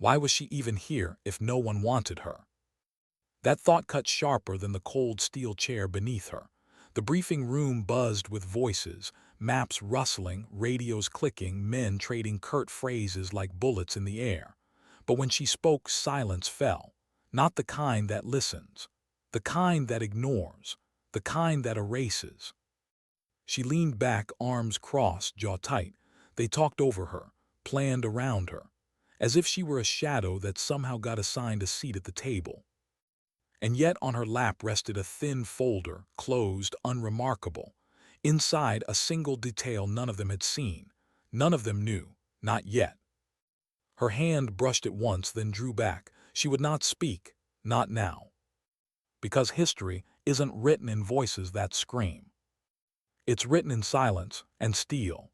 Why was she even here if no one wanted her? That thought cut sharper than the cold steel chair beneath her. The briefing room buzzed with voices, maps rustling, radios clicking, men trading curt phrases like bullets in the air. But when she spoke, silence fell. Not the kind that listens, the kind that ignores, the kind that erases. She leaned back, arms crossed, jaw tight. They talked over her, planned around her, as if she were a shadow that somehow got assigned a seat at the table. And yet on her lap rested a thin folder, closed, unremarkable. Inside, a single detail none of them had seen. None of them knew, not yet. Her hand brushed it once, then drew back. She would not speak, not now. Because history isn't written in voices that scream. It's written in silence and steel.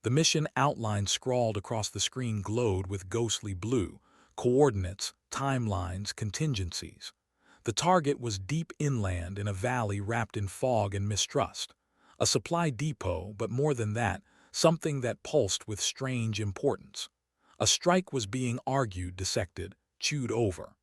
The mission outline scrawled across the screen glowed with ghostly blue, coordinates, timelines, contingencies. The target was deep inland in a valley wrapped in fog and mistrust. A supply depot, but more than that, something that pulsed with strange importance. A strike was being argued, dissected, chewed over.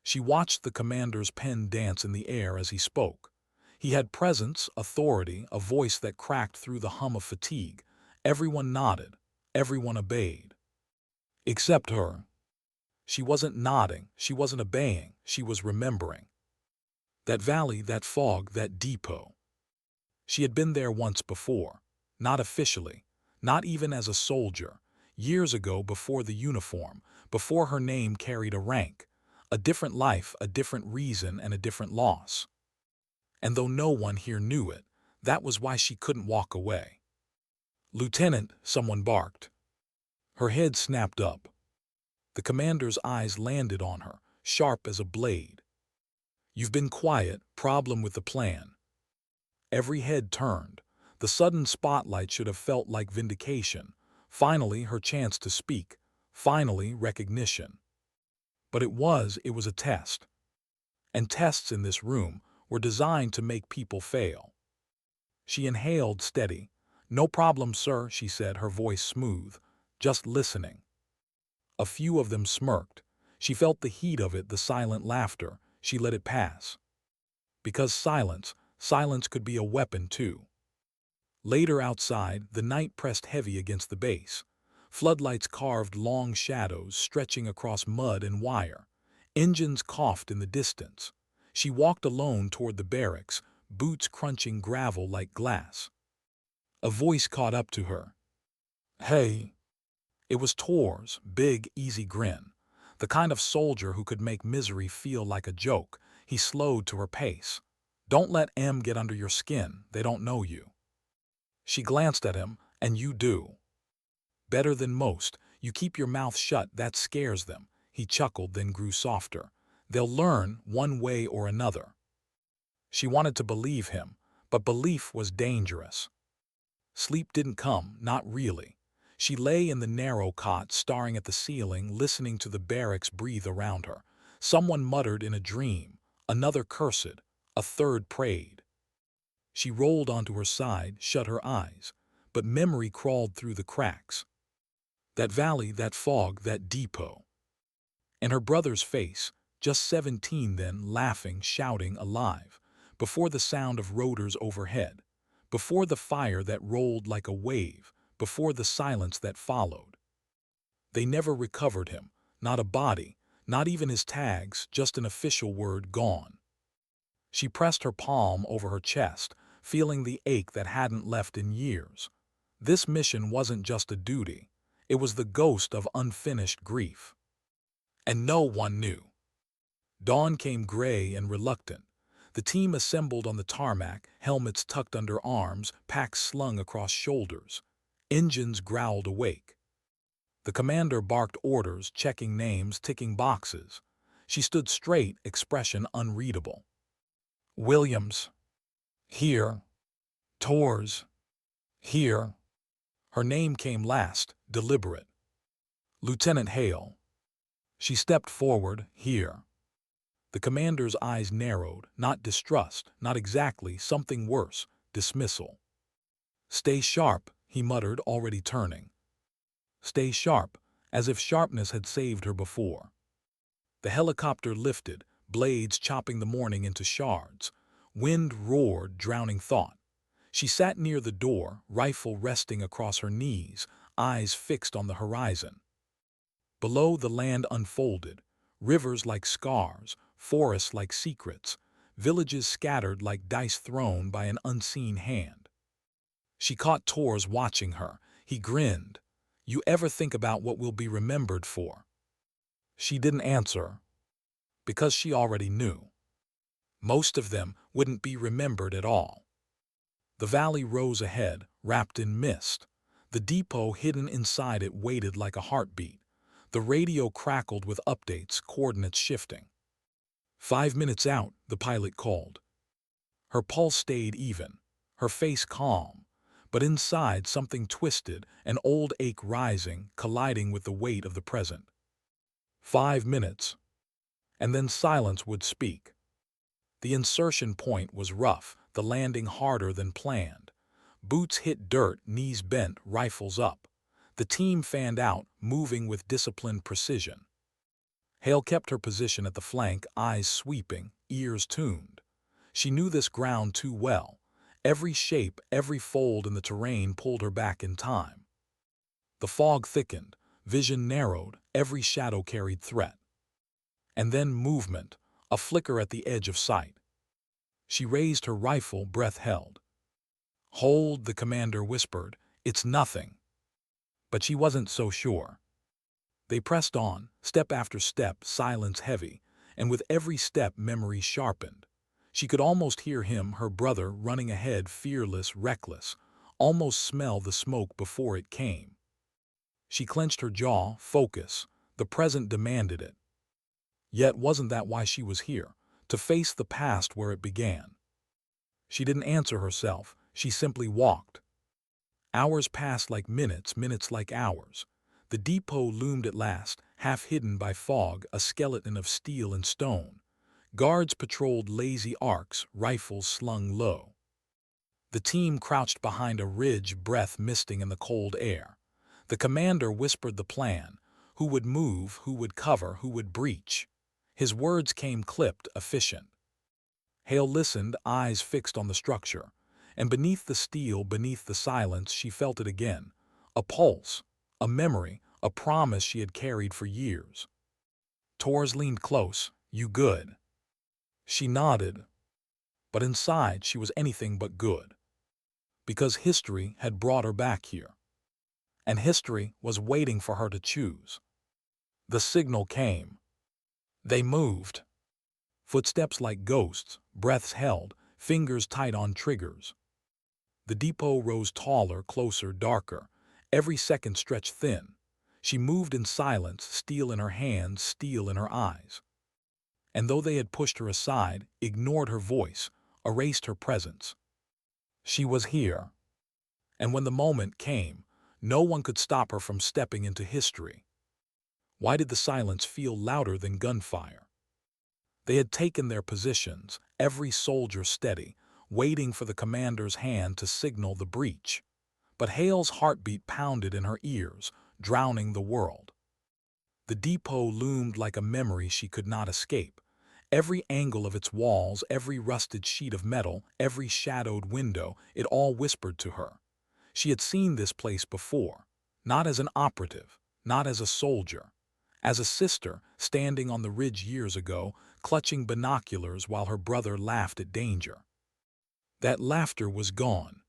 She watched the commander's pen dance in the air as he spoke. He had presence, authority, a voice that cracked through the hum of fatigue. Everyone nodded. Everyone obeyed. Except her. She wasn't nodding, she wasn't obeying, she was remembering. That valley, that fog, that depot. She had been there once before. Not officially. Not even as a soldier. Years ago, before the uniform, before her name carried a rank. A different life, a different reason, and a different loss. And though no one here knew it, that was why she couldn't walk away. "Lieutenant," someone barked. Her head snapped up. The commander's eyes landed on her, sharp as a blade. "You've been quiet, problem with the plan." Every head turned. The sudden spotlight should have felt like vindication. Finally, her chance to speak. Finally, recognition. But it was a test. And tests in this room were designed to make people fail. She inhaled steady. "No problem, sir," she said, her voice smooth. "Just listening." A few of them smirked. She felt the heat of it, the silent laughter. She let it pass. Because silence could be a weapon too. Later outside, the night pressed heavy against the base. Floodlights carved long shadows stretching across mud and wire. Engines coughed in the distance. She walked alone toward the barracks, boots crunching gravel like glass. A voice caught up to her. "Hey." It was Tor's big, easy grin. The kind of soldier who could make misery feel like a joke. He slowed to her pace. "Don't let M get under your skin. They don't know you." She glanced at him. "And you do. Better than most. You keep your mouth shut. That scares them." He chuckled, then grew softer. "They'll learn one way or another." She wanted to believe him, but belief was dangerous. Sleep didn't come, not really. She lay in the narrow cot, staring at the ceiling, listening to the barracks breathe around her. Someone muttered in a dream. Another cursed. A third prayed. She rolled onto her side, shut her eyes. But memory crawled through the cracks. That valley, that fog, that depot. And her brother's face, just 17 then, laughing, shouting, alive. Before the sound of rotors overhead. Before the fire that rolled like a wave. Before the silence that followed. They never recovered him, not a body, not even his tags, just an official word, gone. She pressed her palm over her chest, feeling the ache that hadn't left in years. This mission wasn't just a duty, it was the ghost of unfinished grief. And no one knew. Dawn came gray and reluctant. The team assembled on the tarmac, helmets tucked under arms, packs slung across shoulders. Engines growled awake. The commander barked orders, checking names, ticking boxes. She stood straight, expression unreadable. "Williams. Here. Tors. Here." Her name came last, deliberate. "Lieutenant Hale." She stepped forward. "Here." The commander's eyes narrowed, not distrust, not exactly, something worse, dismissal. "Stay sharp," he muttered, already turning. "Stay sharp," as if sharpness had saved her before. The helicopter lifted, blades chopping the morning into shards. Wind roared, drowning thought. She sat near the door, rifle resting across her knees, eyes fixed on the horizon. Below, the land unfolded, rivers like scars, forests like secrets, villages scattered like dice thrown by an unseen hand. She caught Tors watching her. He grinned. "You ever think about what we'll be remembered for?" She didn't answer, because she already knew. Most of them wouldn't be remembered at all. The valley rose ahead, wrapped in mist. The depot hidden inside it waited like a heartbeat. The radio crackled with updates, coordinates shifting. 5 minutes out, the pilot called. Her pulse stayed even, her face calm, but inside something twisted, an old ache rising, colliding with the weight of the present. 5 minutes, and then silence would speak. The insertion point was rough, the landing harder than planned. Boots hit dirt, knees bent, rifles up. The team fanned out, moving with disciplined precision. Hale kept her position at the flank, eyes sweeping, ears tuned. She knew this ground too well. Every shape, every fold in the terrain pulled her back in time. The fog thickened, vision narrowed, every shadow carried threat. And then movement, a flicker at the edge of sight. She raised her rifle, breath held. "Hold," the commander whispered. "It's nothing." But she wasn't so sure. They pressed on, step after step, silence heavy, and with every step memory sharpened. She could almost hear him, her brother, running ahead, fearless, reckless, almost smell the smoke before it came. She clenched her jaw, focus. The present demanded it. Yet wasn't that why she was here? To face the past where it began. She didn't answer herself, she simply walked. Hours passed like minutes, minutes like hours. The depot loomed at last, half hidden by fog, a skeleton of steel and stone. Guards patrolled lazy arcs, rifles slung low. The team crouched behind a ridge, breath misting in the cold air. The commander whispered the plan. Who would move, who would cover, who would breach? His words came clipped, efficient. Hale listened, eyes fixed on the structure. And beneath the steel, beneath the silence, she felt it again. A pulse, a memory, a promise she had carried for years. Tors leaned close. "You good?" She nodded. But inside she was anything but good. Because history had brought her back here. And history was waiting for her to choose. The signal came. They moved. Footsteps like ghosts, breaths held, fingers tight on triggers. The depot rose taller, closer, darker. Every second stretched thin. She moved in silence, steel in her hands, steel in her eyes. And though they had pushed her aside, ignored her voice, erased her presence, she was here. And when the moment came, no one could stop her from stepping into history. Why did the silence feel louder than gunfire? They had taken their positions, every soldier steady, waiting for the commander's hand to signal the breach. But Hale's heartbeat pounded in her ears, drowning the world. The depot loomed like a memory she could not escape. Every angle of its walls, every rusted sheet of metal, every shadowed window, it all whispered to her. She had seen this place before, not as an operative, not as a soldier, as a sister standing on the ridge years ago, clutching binoculars while her brother laughed at danger. That laughter was gone,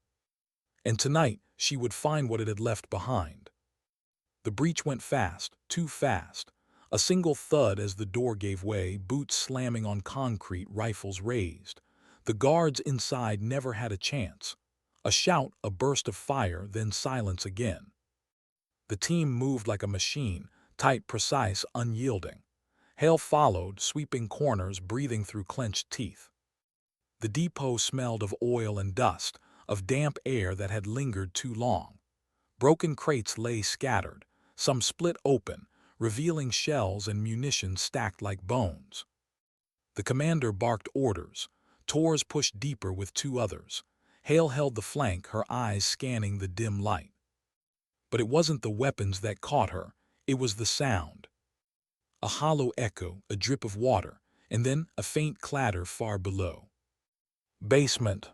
and tonight she would find what it had left behind. The breach went fast, too fast. A single thud as the door gave way, boots slamming on concrete, rifles raised. The guards inside never had a chance. A shout, a burst of fire, then silence again. The team moved like a machine, tight, precise, unyielding. Hale followed, sweeping corners, breathing through clenched teeth. The depot smelled of oil and dust, of damp air that had lingered too long. Broken crates lay scattered, some split open, revealing shells and munitions stacked like bones. The commander barked orders. Tors pushed deeper with two others. Hale held the flank, her eyes scanning the dim light. But it wasn't the weapons that caught her. It was the sound. A hollow echo, a drip of water, and then a faint clatter far below. Basement.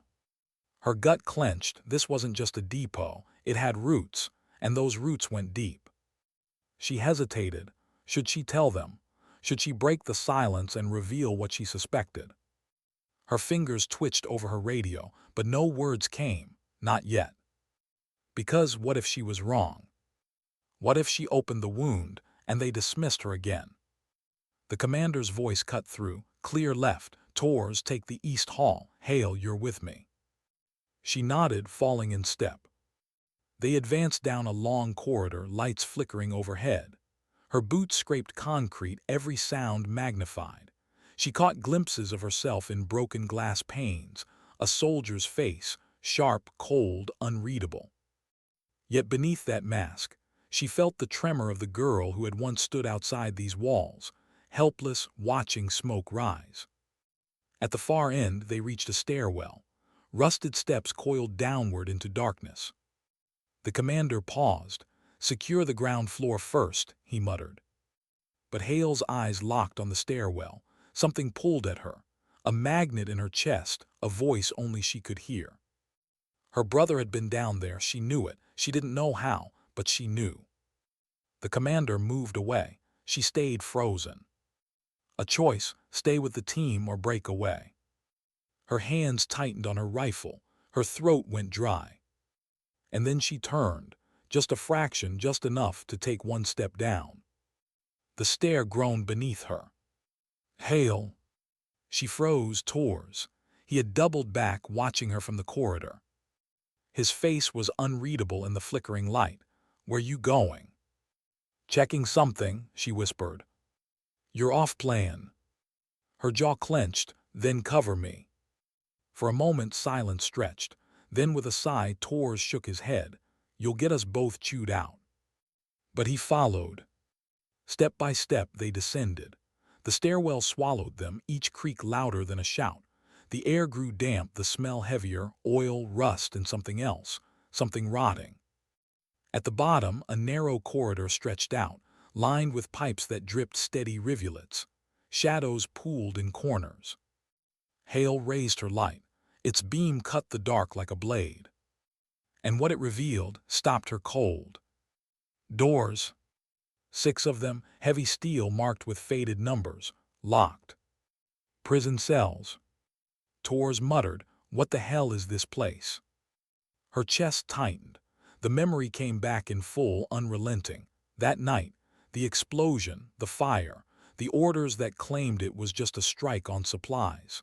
Her gut clenched. This wasn't just a depot. It had roots, and those roots went deep. She hesitated. Should she tell them? Should she break the silence and reveal what she suspected? Her fingers twitched over her radio, but no words came, not yet. Because what if she was wrong? What if she opened the wound and they dismissed her again? The commander's voice cut through, clear left. Tors, take the east hall. Hale, you're with me. She nodded, falling in step. They advanced down a long corridor, lights flickering overhead. Her boots scraped concrete, every sound magnified. She caught glimpses of herself in broken glass panes, a soldier's face, sharp, cold, unreadable. Yet beneath that mask, she felt the tremor of the girl who had once stood outside these walls, helpless, watching smoke rise. At the far end, they reached a stairwell. Rusted steps coiled downward into darkness. The commander paused. "Secure the ground floor first," he muttered. But Hale's eyes locked on the stairwell. Something pulled at her. A magnet in her chest, a voice only she could hear. Her brother had been down there, she knew it. She didn't know how, but she knew. The commander moved away. She stayed frozen. A choice, stay with the team or break away. Her hands tightened on her rifle. Her throat went dry. And then she turned, just a fraction, just enough to take one step down. The stair groaned beneath her. Hale. She froze. Tors. He had doubled back, watching her from the corridor. His face was unreadable in the flickering light. "Where you going?" "Checking something," she whispered. "You're off plan." Her jaw clenched. "Then cover me." For a moment silence stretched. Then with a sigh, Tors shook his head. "You'll get us both chewed out." But he followed. Step by step they descended. The stairwell swallowed them, each creak louder than a shout. The air grew damp, the smell heavier, oil, rust, and something else, something rotting. At the bottom, a narrow corridor stretched out, lined with pipes that dripped steady rivulets. Shadows pooled in corners. Hale raised her light. Its beam cut the dark like a blade. And what it revealed stopped her cold. Doors. 6 of them, heavy steel marked with faded numbers, locked. Prison cells. Tors muttered, "What the hell is this place?" Her chest tightened. The memory came back in full, unrelenting. That night, the explosion, the fire, the orders that claimed it was just a strike on supplies.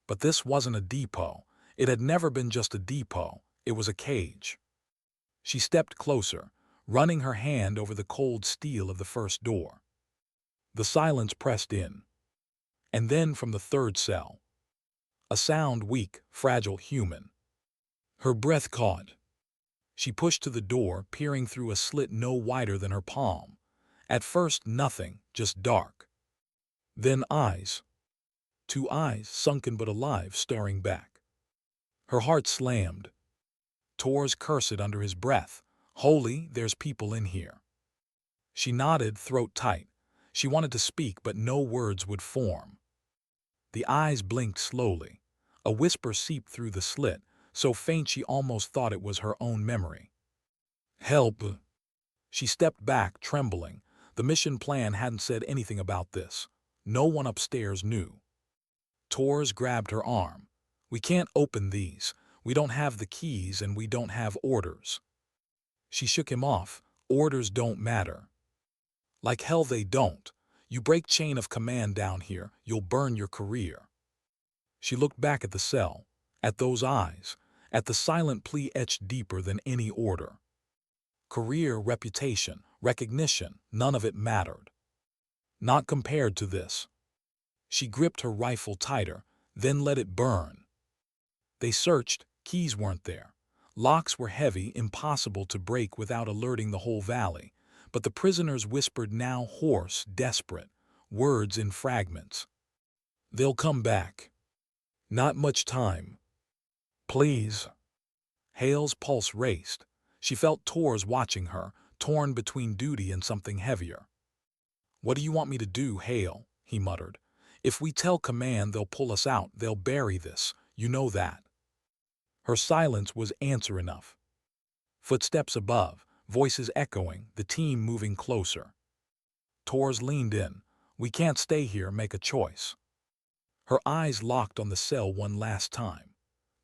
But this wasn't a depot. It had never been just a depot. It was a cage. She stepped closer, running her hand over the cold steel of the first door. The silence pressed in. And then from the third cell, a sound weak, fragile, human. Her breath caught. She pushed to the door, peering through a slit no wider than her palm. At first, nothing, just dark. Then eyes. 2 eyes, sunken but alive, staring back. Her heart slammed. Tors cursed under his breath. "Holy, there's people in here." She nodded, throat tight. She wanted to speak, but no words would form. The eyes blinked slowly. A whisper seeped through the slit, so faint she almost thought it was her own memory. "Help." She stepped back, trembling. The mission plan hadn't said anything about this. No one upstairs knew. Tors grabbed her arm. "We can't open these. We don't have the keys and we don't have orders." She shook him off. "Orders don't matter." "Like hell they don't. You break chain of command down here, you'll burn your career." She looked back at the cell, at those eyes, at the silent plea etched deeper than any order. Career, reputation, recognition, none of it mattered. Not compared to this. She gripped her rifle tighter, then let it burn. They searched, keys weren't there. Locks were heavy, impossible to break without alerting the whole valley. But the prisoners whispered, now hoarse, desperate, words in fragments. "They'll come back. Not much time. Please." Hale's pulse raced. She felt Tors watching her, torn between duty and something heavier. "What do you want me to do, Hale?" he muttered. "If we tell command, they'll pull us out. They'll bury this. You know that." Her silence was answer enough. Footsteps above, voices echoing, the team moving closer. Tors leaned in. "We can't stay here, make a choice." Her eyes locked on the cell one last time.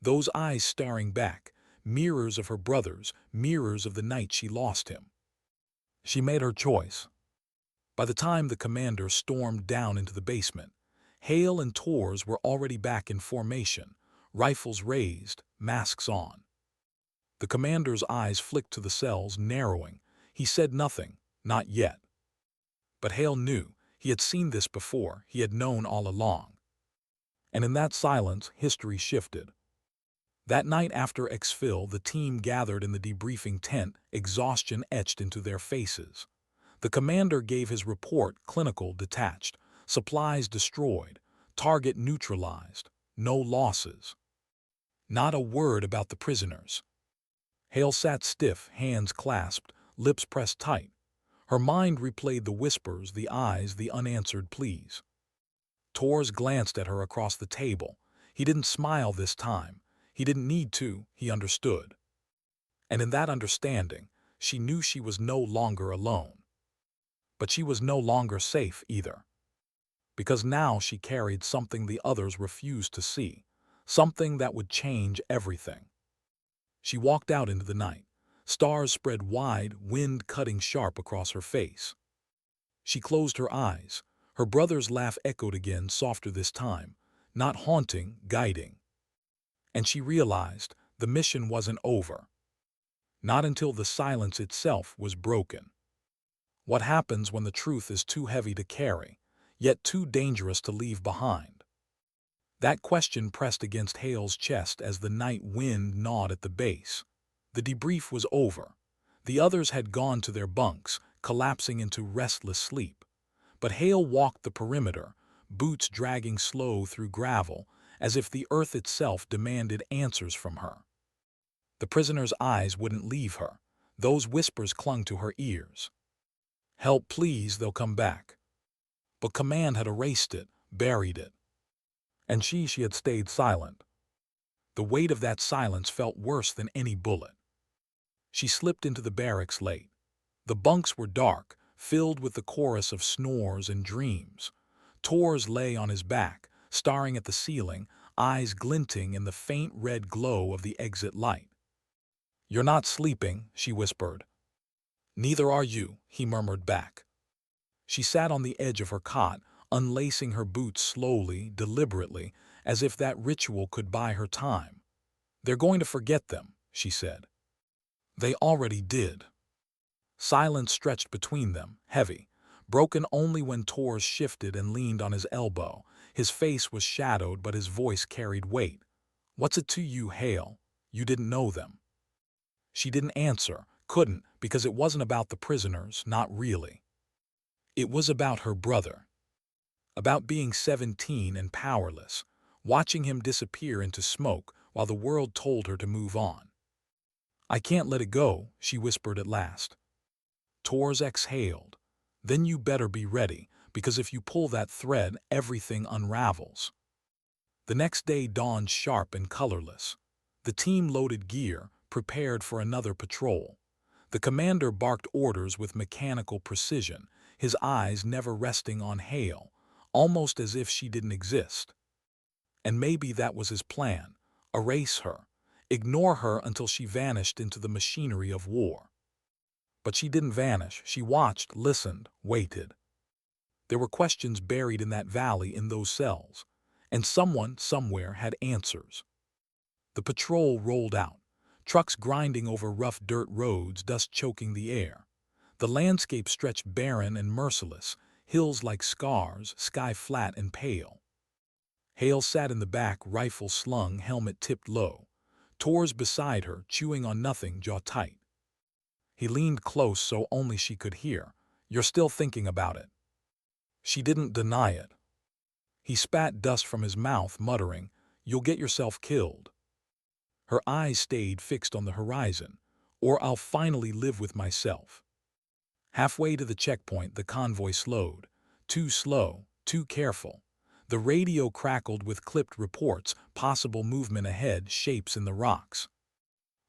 Those eyes staring back, mirrors of her brother's, mirrors of the night she lost him. She made her choice. By the time the commander stormed down into the basement, Hale and Tors were already back in formation, rifles raised, masks on. The commander's eyes flicked to the cells, narrowing. He said nothing, not yet. But Hale knew. He had seen this before. He had known all along. And in that silence, history shifted. That night after exfil, the team gathered in the debriefing tent, exhaustion etched into their faces. The commander gave his report, clinical, detached, supplies destroyed, target neutralized, no losses. Not a word about the prisoners. Hale sat stiff, hands clasped, lips pressed tight. Her mind replayed the whispers, the eyes, the unanswered pleas. Tors glanced at her across the table. He didn't smile this time. He didn't need to, he understood. And in that understanding, she knew she was no longer alone. But she was no longer safe either. Because now she carried something the others refused to see, something that would change everything. She walked out into the night. Stars spread wide, wind cutting sharp across her face. She closed her eyes. Her brother's laugh echoed again, softer this time, not haunting, guiding. And she realized the mission wasn't over. Not until the silence itself was broken. What happens when the truth is too heavy to carry, yet too dangerous to leave behind? That question pressed against Hale's chest as the night wind gnawed at the base. The debrief was over. The others had gone to their bunks, collapsing into restless sleep. But Hale walked the perimeter, boots dragging slow through gravel, as if the earth itself demanded answers from her. The prisoner's eyes wouldn't leave her. Those whispers clung to her ears. "Help, please, they'll come back." But command had erased it, buried it. And she had stayed silent. The weight of that silence felt worse than any bullet. She slipped into the barracks late. The bunks were dark, filled with the chorus of snores and dreams. Tors lay on his back, staring at the ceiling, eyes glinting in the faint red glow of the exit light. "You're not sleeping," she whispered. "Neither are you," he murmured back. She sat on the edge of her cot, unlacing her boots slowly, deliberately, as if that ritual could buy her time. "They're going to forget them," she said. They already did. Silence stretched between them, heavy, broken only when Tors shifted and leaned on his elbow. His face was shadowed, but his voice carried weight. "What's it to you, Hale? You didn't know them." She didn't answer, couldn't, because it wasn't about the prisoners, not really. It was about her brother. About being 17 and powerless, watching him disappear into smoke while the world told her to move on. "I can't let it go," she whispered at last. Tors exhaled. "Then you better be ready, because if you pull that thread, everything unravels." The next day dawned sharp and colorless. The team loaded gear, prepared for another patrol. The commander barked orders with mechanical precision, his eyes never resting on Hale, almost as if she didn't exist. And maybe that was his plan: erase her, ignore her until she vanished into the machinery of war. But she didn't vanish. She watched, listened, waited. There were questions buried in that valley, in those cells, and someone, somewhere, had answers. The patrol rolled out, trucks grinding over rough dirt roads, dust choking the air. The landscape stretched barren and merciless, hills like scars, sky flat and pale. Hale sat in the back, rifle slung, helmet tipped low. Tors beside her, chewing on nothing, jaw tight. He leaned close so only she could hear. "You're still thinking about it." She didn't deny it. He spat dust from his mouth, muttering, "You'll get yourself killed." Her eyes stayed fixed on the horizon. "Or I'll finally live with myself." Halfway to the checkpoint, the convoy slowed. Too slow, too careful. The radio crackled with clipped reports, possible movement ahead, shapes in the rocks.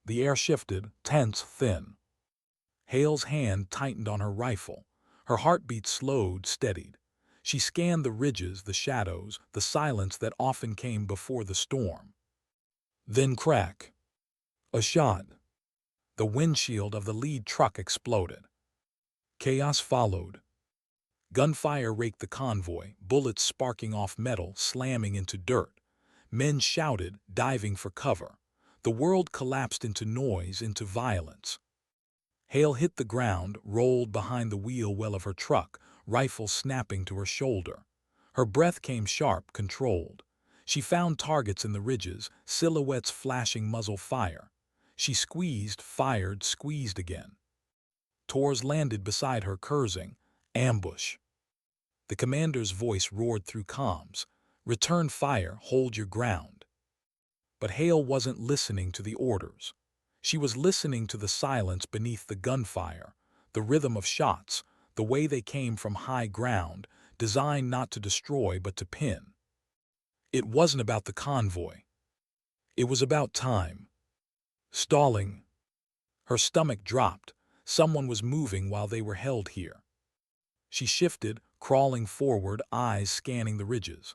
The air shifted, tense, thin. Hale's hand tightened on her rifle. Her heartbeat slowed, steadied. She scanned the ridges, the shadows, the silence that often came before the storm. Then crack. A shot. The windshield of the lead truck exploded. Chaos followed. Gunfire raked the convoy, bullets sparking off metal, slamming into dirt. Men shouted, diving for cover. The world collapsed into noise, into violence. Hale hit the ground, rolled behind the wheel well of her truck, rifle snapping to her shoulder. Her breath came sharp, controlled. She found targets in the ridges, silhouettes flashing muzzle fire. She squeezed, fired, squeezed again. Tors landed beside her, cursing, "Ambush." The commander's voice roared through comms, "Return fire, hold your ground." But Hale wasn't listening to the orders. She was listening to the silence beneath the gunfire, the rhythm of shots, the way they came from high ground, designed not to destroy but to pin. It wasn't about the convoy. It was about time. Stalling. Her stomach dropped. Someone was moving while they were held here. She shifted, crawling forward, eyes scanning the ridges.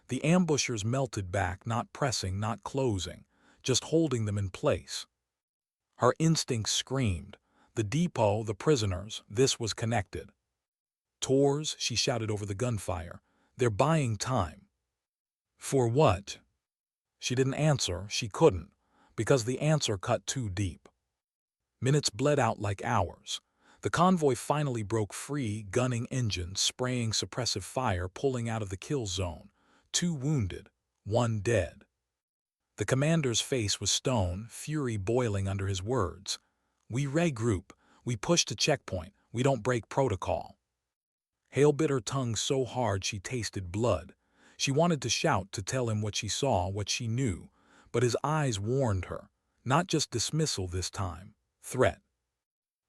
The ambushers melted back, not pressing, not closing, just holding them in place. Her instincts screamed. The depot, the prisoners, this was connected. "Tors," she shouted over the gunfire, "they're buying time." For what? She didn't answer, she couldn't, because the answer cut too deep. Minutes bled out like hours. The convoy finally broke free, gunning engines, spraying suppressive fire, pulling out of the kill zone. 2 wounded, 1 dead. The commander's face was stone, fury boiling under his words. "We regroup. We push to checkpoint. We don't break protocol." Hale bit her tongue so hard she tasted blood. She wanted to shout, to tell him what she saw, what she knew, but his eyes warned her. Not just dismissal this time, threat.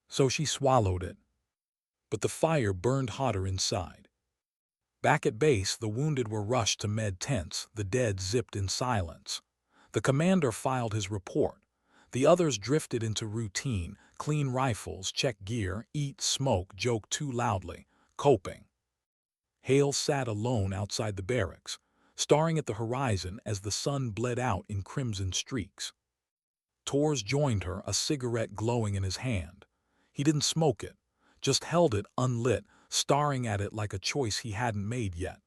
So she swallowed it. But the fire burned hotter inside. Back at base, the wounded were rushed to med tents, the dead zipped in silence. The commander filed his report. The others drifted into routine, clean rifles, check gear, eat, smoke, joke too loudly, coping. Hale sat alone outside the barracks, staring at the horizon as the sun bled out in crimson streaks. Tors joined her, a cigarette glowing in his hand. He didn't smoke it, just held it unlit, staring at it like a choice he hadn't made yet.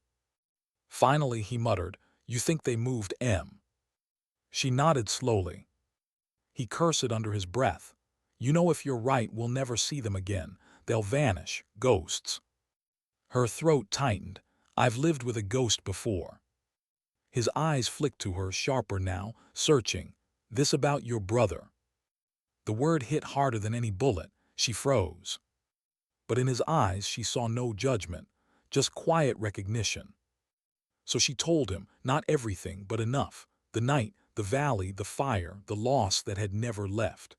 Finally, he muttered, "You think they moved M?" She nodded slowly. He cursed under his breath. "You know, if you're right, we'll never see them again. They'll vanish, ghosts." Her throat tightened. "I've lived with a ghost before." His eyes flicked to her, sharper now, searching. "This about your brother." The word hit harder than any bullet. She froze. But in his eyes she saw no judgment, just quiet recognition. So she told him, not everything, but enough. The night, the valley, the fire, the loss that had never left.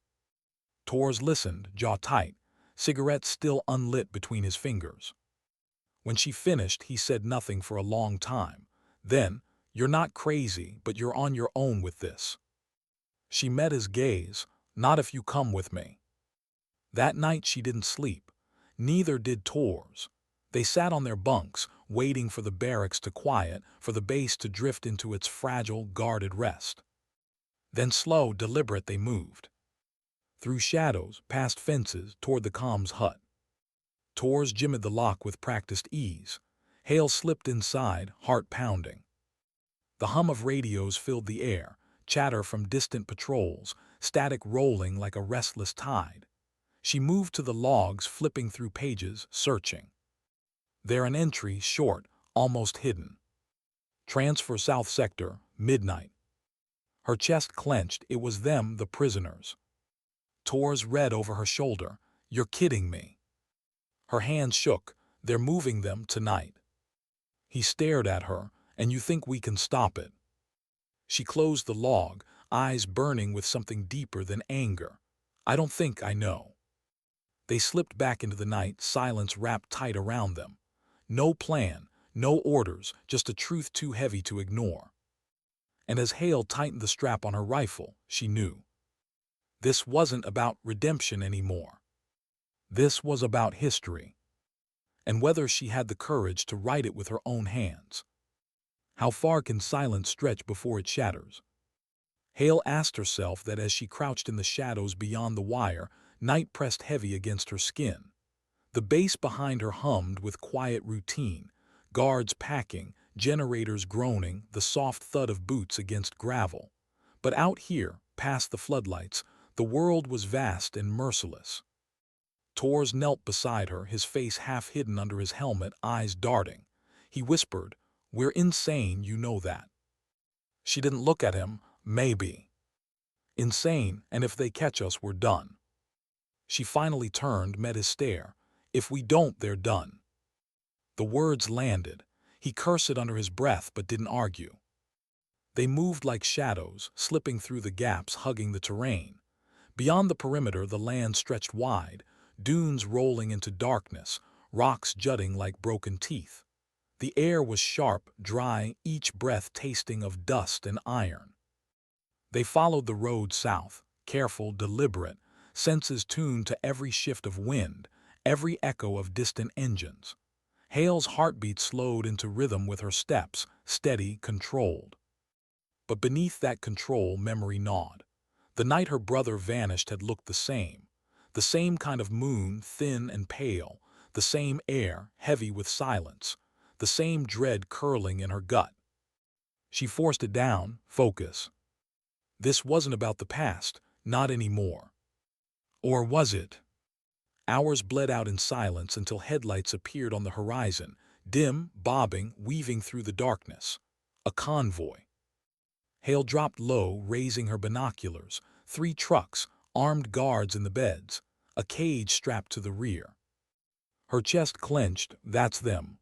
Tors listened, jaw tight, cigarette still unlit between his fingers. When she finished, he said nothing for a long time. Then, "You're not crazy, but you're on your own with this." She met his gaze. "Not if you come with me." That night she didn't sleep. Neither did Tors. They sat on their bunks, waiting for the barracks to quiet, for the base to drift into its fragile, guarded rest. Then slow, deliberate, they moved. Through shadows, past fences, toward the comms hut. Tors jimmied the lock with practiced ease. Hale slipped inside, heart pounding. The hum of radios filled the air, chatter from distant patrols, static rolling like a restless tide. She moved to the logs, flipping through pages, searching. There an entry, short, almost hidden. "Transfer South Sector, midnight." Her chest clenched. It was them, the prisoners. Tors read over her shoulder, "You're kidding me." Her hands shook. "They're moving them tonight." He stared at her. "And you think we can stop it?" She closed the log, eyes burning with something deeper than anger. "I don't think I know." They slipped back into the night, silence wrapped tight around them. No plan, no orders, just a truth too heavy to ignore. And as Hale tightened the strap on her rifle, she knew. This wasn't about redemption anymore. This was about history. And whether she had the courage to write it with her own hands. How far can silence stretch before it shatters? Hale asked herself that as she crouched in the shadows beyond the wire, night pressed heavy against her skin. The bass behind her hummed with quiet routine, guards packing, generators groaning, the soft thud of boots against gravel. But out here, past the floodlights, the world was vast and merciless. Tors knelt beside her, his face half hidden under his helmet, eyes darting. He whispered, "We're insane, you know that." She didn't look at him. Maybe. Insane, and if they catch us, we're done. She finally turned, met his stare. If we don't, they're done. The words landed. He cursed it under his breath but didn't argue. They moved like shadows, slipping through the gaps, hugging the terrain. Beyond the perimeter, the land stretched wide, dunes rolling into darkness, rocks jutting like broken teeth. The air was sharp, dry, each breath tasting of dust and iron. They followed the road south, careful, deliberate, senses tuned to every shift of wind, every echo of distant engines. Hale's heartbeat slowed into rhythm with her steps, steady, controlled. But beneath that control, memory gnawed. The night her brother vanished had looked the same. The same kind of moon, thin and pale, the same air, heavy with silence, the same dread curling in her gut. She forced it down, focus. This wasn't about the past, not anymore. Or was it? Hours bled out in silence until headlights appeared on the horizon, dim, bobbing, weaving through the darkness. A convoy. Hale dropped low, raising her binoculars. 3 trucks, armed guards in the beds, a cage strapped to the rear. Her chest clenched. That's them.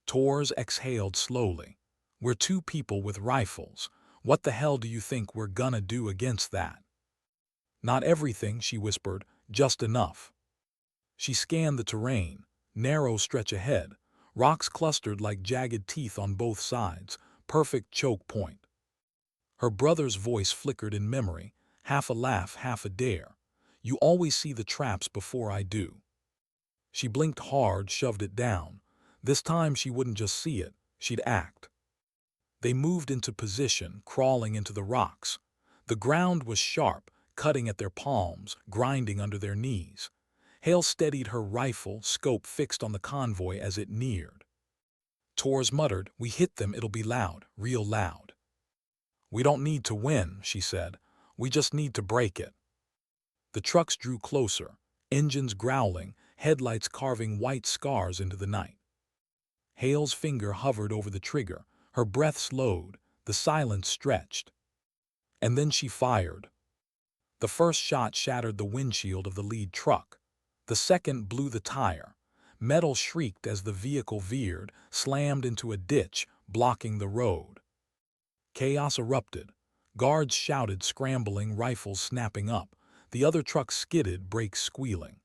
Tors exhaled slowly. We're 2 people with rifles. What the hell do you think we're gonna do against that? Not everything, she whispered, just enough. She scanned the terrain, narrow stretch ahead, rocks clustered like jagged teeth on both sides, perfect choke point. Her brother's voice flickered in memory, half a laugh, half a dare. You always see the traps before I do. She blinked hard, shoved it down. This time she wouldn't just see it, she'd act. They moved into position, crawling into the rocks. The ground was sharp, cutting at their palms, grinding under their knees. Hale steadied her rifle, scope fixed on the convoy as it neared. Tors muttered, "We hit them, it'll be loud, real loud." "We don't need to win," she said. "We just need to break it." The trucks drew closer, engines growling, headlights carving white scars into the night. Hale's finger hovered over the trigger, her breath slowed, the silence stretched. And then she fired. The first shot shattered the windshield of the lead truck. The second blew the tire. Metal shrieked as the vehicle veered, slammed into a ditch, blocking the road. Chaos erupted. Guards shouted, scrambling, rifles snapping up. The other truck skidded, brakes squealing.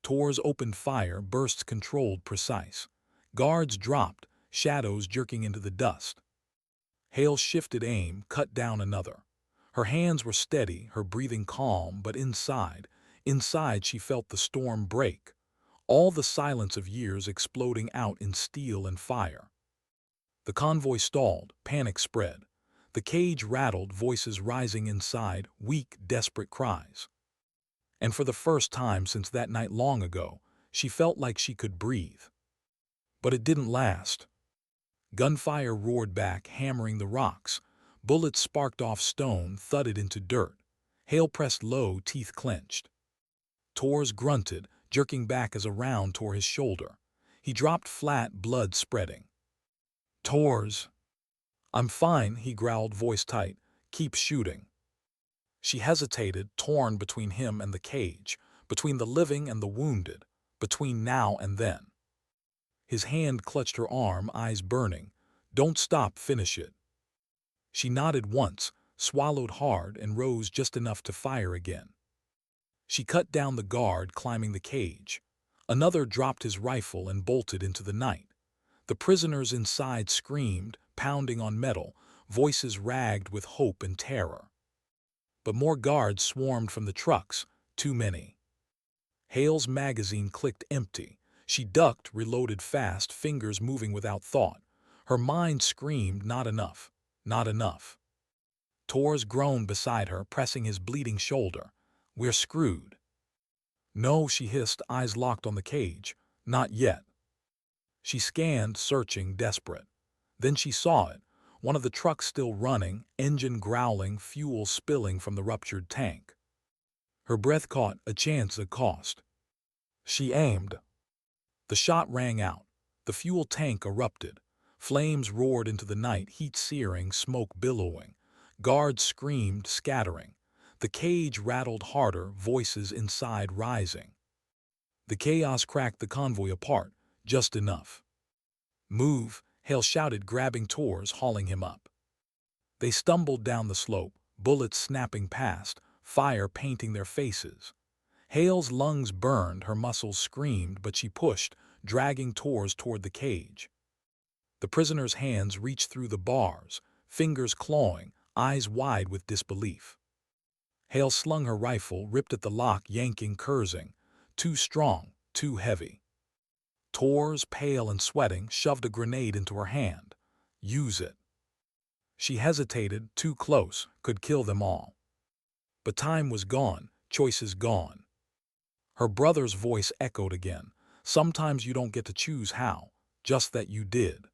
Tors opened fire, bursts controlled, precise. Guards dropped, shadows jerking into the dust. Hale shifted aim, cut down another. Her hands were steady, her breathing calm, but inside she felt the storm break. All the silence of years exploding out in steel and fire. The convoy stalled, panic spread. The cage rattled, voices rising inside, weak, desperate cries. And for the first time since that night long ago, she felt like she could breathe. But it didn't last. Gunfire roared back, hammering the rocks. Bullets sparked off stone, thudded into dirt. Hale pressed low, teeth clenched. Tors grunted, jerking back as a round tore his shoulder. He dropped flat, blood spreading. "Tors." "I'm fine," he growled, voice tight. "Keep shooting." She hesitated, torn between him and the cage, between the living and the wounded, between now and then. His hand clutched her arm, eyes burning. "Don't stop, finish it." She nodded once, swallowed hard, and rose just enough to fire again. She cut down the guard climbing the cage. Another dropped his rifle and bolted into the night. The prisoners inside screamed, pounding on metal, voices ragged with hope and terror. But more guards swarmed from the trucks, too many. Hale's magazine clicked empty. She ducked, reloaded fast, fingers moving without thought. Her mind screamed, not enough, not enough. Tors groaned beside her, pressing his bleeding shoulder. We're screwed. No, she hissed, eyes locked on the cage. Not yet. She scanned, searching, desperate. Then she saw it. One of the trucks still running, engine growling, fuel spilling from the ruptured tank. Her breath caught, a chance, a cost. She aimed. The shot rang out. The fuel tank erupted. Flames roared into the night, heat searing, smoke billowing. Guards screamed, scattering. The cage rattled harder, voices inside rising. The chaos cracked the convoy apart, just enough. Move, Hale shouted, grabbing Tors, hauling him up. They stumbled down the slope, bullets snapping past, fire painting their faces. Hale's lungs burned, her muscles screamed, but she pushed, dragging Tors toward the cage. The prisoner's hands reached through the bars, fingers clawing, eyes wide with disbelief. Hale slung her rifle, ripped at the lock, yanking, cursing. Too strong, too heavy. Tors, pale and sweating, shoved a grenade into her hand. Use it. She hesitated, too close, could kill them all. But time was gone, choices gone. Her brother's voice echoed again. Sometimes you don't get to choose how, just that you did.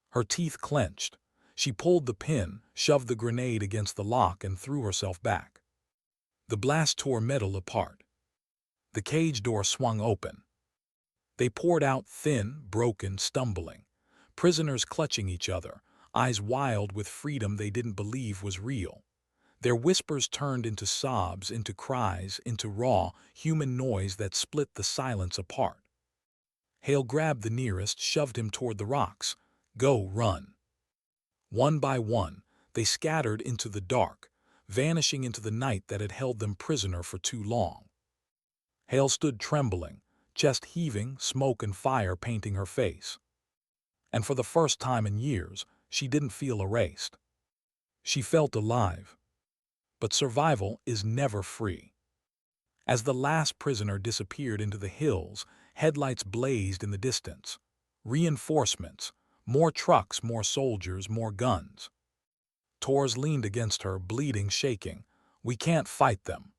Her teeth clenched. She pulled the pin, shoved the grenade against the lock, and threw herself back. The blast tore metal apart. The cage door swung open. They poured out, thin, broken, stumbling. Prisoners clutching each other, eyes wild with freedom they didn't believe was real. Their whispers turned into sobs, into cries, into raw, human noise that split the silence apart. Hale grabbed the nearest, shoved him toward the rocks. Go, run. One by one, they scattered into the dark, vanishing into the night that had held them prisoner for too long. Hale stood trembling, chest heaving, smoke and fire painting her face. And for the first time in years, she didn't feel erased. She felt alive. But survival is never free. As the last prisoner disappeared into the hills, headlights blazed in the distance. Reinforcements, more trucks, more soldiers, more guns. Tors leaned against her, bleeding, shaking. We can't fight them.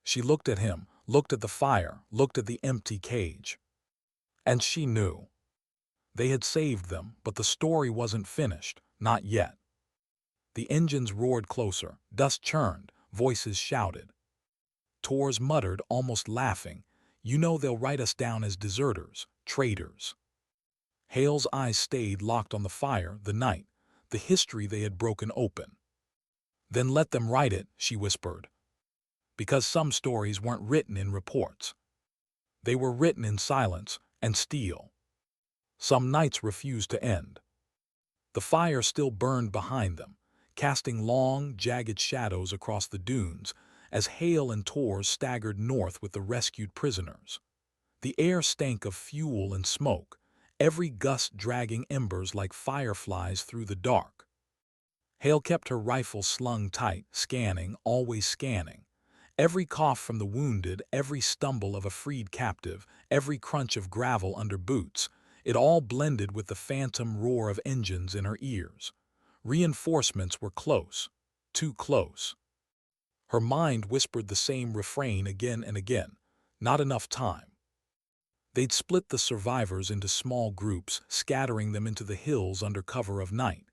She looked at him, looked at the fire, looked at the empty cage. And she knew. They had saved them, but the story wasn't finished, not yet. The engines roared closer, dust churned, voices shouted. Tors muttered, almost laughing, you know they'll write us down as deserters, traitors. Hale's eyes stayed locked on the fire, the night, the history they had broken open. Then let them write it, she whispered. Because some stories weren't written in reports. They were written in silence and steel. Some nights refused to end. The fire still burned behind them, casting long, jagged shadows across the dunes as Hale and Tors staggered north with the rescued prisoners. The air stank of fuel and smoke, every gust dragging embers like fireflies through the dark. Hale kept her rifle slung tight, scanning, always scanning. Every cough from the wounded, every stumble of a freed captive, every crunch of gravel under boots, it all blended with the phantom roar of engines in her ears. Reinforcements were close, too close. Her mind whispered the same refrain again and again. Not enough time. They'd split the survivors into small groups, scattering them into the hills under cover of night.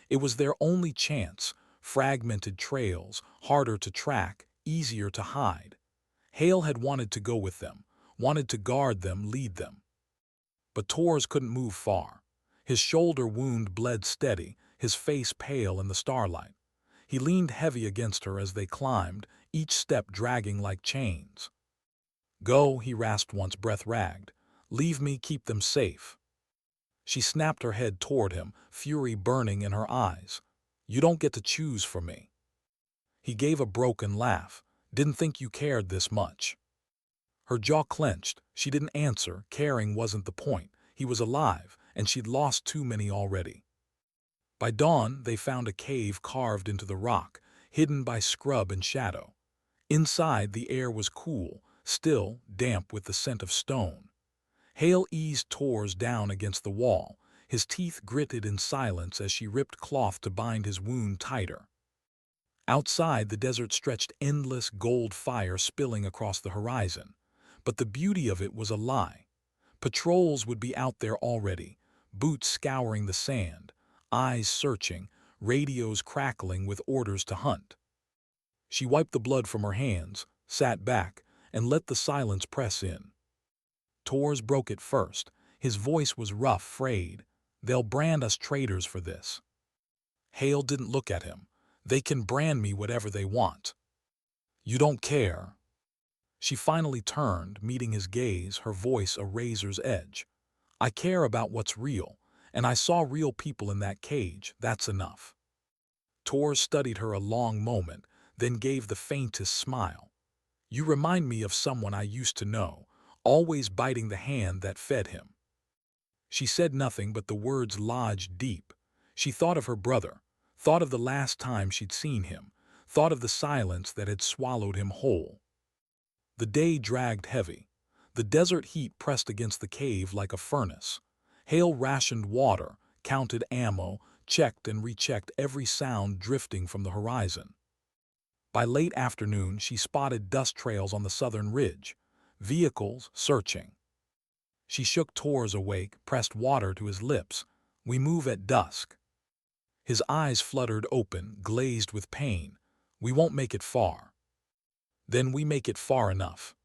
It was their only chance, fragmented trails, harder to track, easier to hide. Hale had wanted to go with them, wanted to guard them, lead them. But Tors couldn't move far. His shoulder wound bled steady, his face pale in the starlight. He leaned heavy against her as they climbed, each step dragging like chains. Go, he rasped once, breath ragged. Leave me, keep them safe. She snapped her head toward him, fury burning in her eyes. You don't get to choose for me. He gave a broken laugh. Didn't think you cared this much." Her jaw clenched. She didn't answer. Caring wasn't the point. He was alive, and she'd lost too many already. By dawn, they found a cave carved into the rock, hidden by scrub and shadow. Inside, the air was cool, still, damp with the scent of stone. Hale eased Tors down against the wall, his teeth gritted in silence as she ripped cloth to bind his wound tighter. Outside, the desert stretched endless gold fire spilling across the horizon. But the beauty of it was a lie. Patrols would be out there already, boots scouring the sand, eyes searching, radios crackling with orders to hunt. She wiped the blood from her hands, sat back, and let the silence press in. Tors broke it first. His voice was rough, frayed. "They'll brand us traitors for this." Hale didn't look at him. "They can brand me whatever they want." "You don't care." She finally turned, meeting his gaze, her voice a razor's edge. "I care about what's real, and I saw real people in that cage. That's enough." Tors studied her a long moment, then gave the faintest smile. "You remind me of someone I used to know, always biting the hand that fed him." She said nothing, but the words lodged deep. She thought of her brother, thought of the last time she'd seen him, thought of the silence that had swallowed him whole. The day dragged heavy. The desert heat pressed against the cave like a furnace. Hale rationed water, counted ammo, checked and rechecked every sound drifting from the horizon. By late afternoon, she spotted dust trails on the southern ridge, vehicles searching. She shook Tors awake, pressed water to his lips. "We move at dusk." His eyes fluttered open, glazed with pain. "We won't make it far." "Then we make it far enough."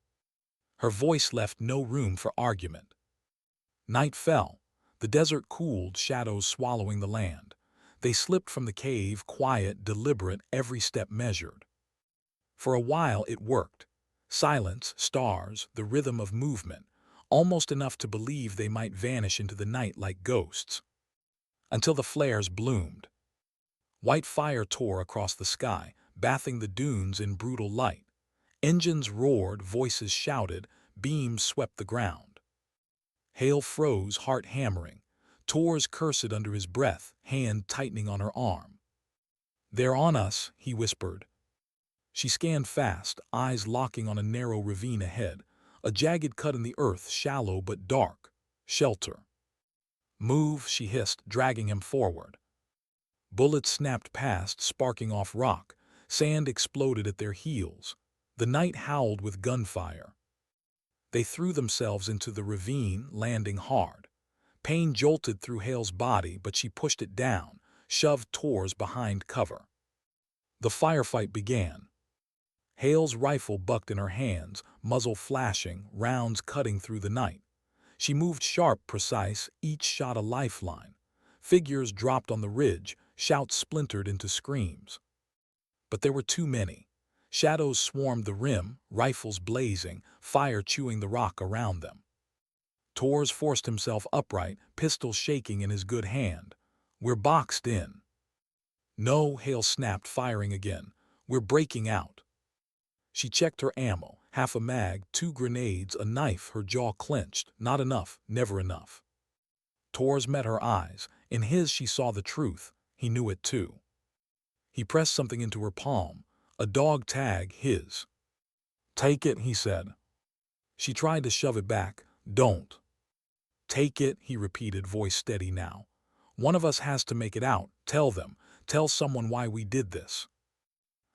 Her voice left no room for argument. Night fell. The desert cooled, shadows swallowing the land. They slipped from the cave, quiet, deliberate, every step measured. For a while it worked. Silence, stars, the rhythm of movement, almost enough to believe they might vanish into the night like ghosts. Until the flares bloomed. White fire tore across the sky, bathing the dunes in brutal light. Engines roared, voices shouted, beams swept the ground. Hale froze, heart hammering. Tors cursed under his breath, hand tightening on her arm. "They're on us," he whispered. She scanned fast, eyes locking on a narrow ravine ahead, a jagged cut in the earth, shallow but dark. Shelter. "Move," she hissed, dragging him forward. Bullets snapped past, sparking off rock. Sand exploded at their heels. The night howled with gunfire. They threw themselves into the ravine, landing hard. Pain jolted through Hale's body, but she pushed it down, shoved Tors behind cover. The firefight began. Hale's rifle bucked in her hands, muzzle flashing, rounds cutting through the night. She moved sharp, precise, each shot a lifeline. Figures dropped on the ridge, shouts splintered into screams. But there were too many. Shadows swarmed the rim, rifles blazing, fire chewing the rock around them. Tors forced himself upright, pistol shaking in his good hand. "We're boxed in." "No," Hale snapped, firing again. "We're breaking out." She checked her ammo, half a mag, 2 grenades, a knife, her jaw clenched. Not enough, never enough. Tors met her eyes. In his she saw the truth. He knew it too. He pressed something into her palm, a dog tag, his. "Take it," he said. She tried to shove it back. "Don't." "Take it," he repeated, voice steady now. "One of us has to make it out. Tell them. Tell someone why we did this."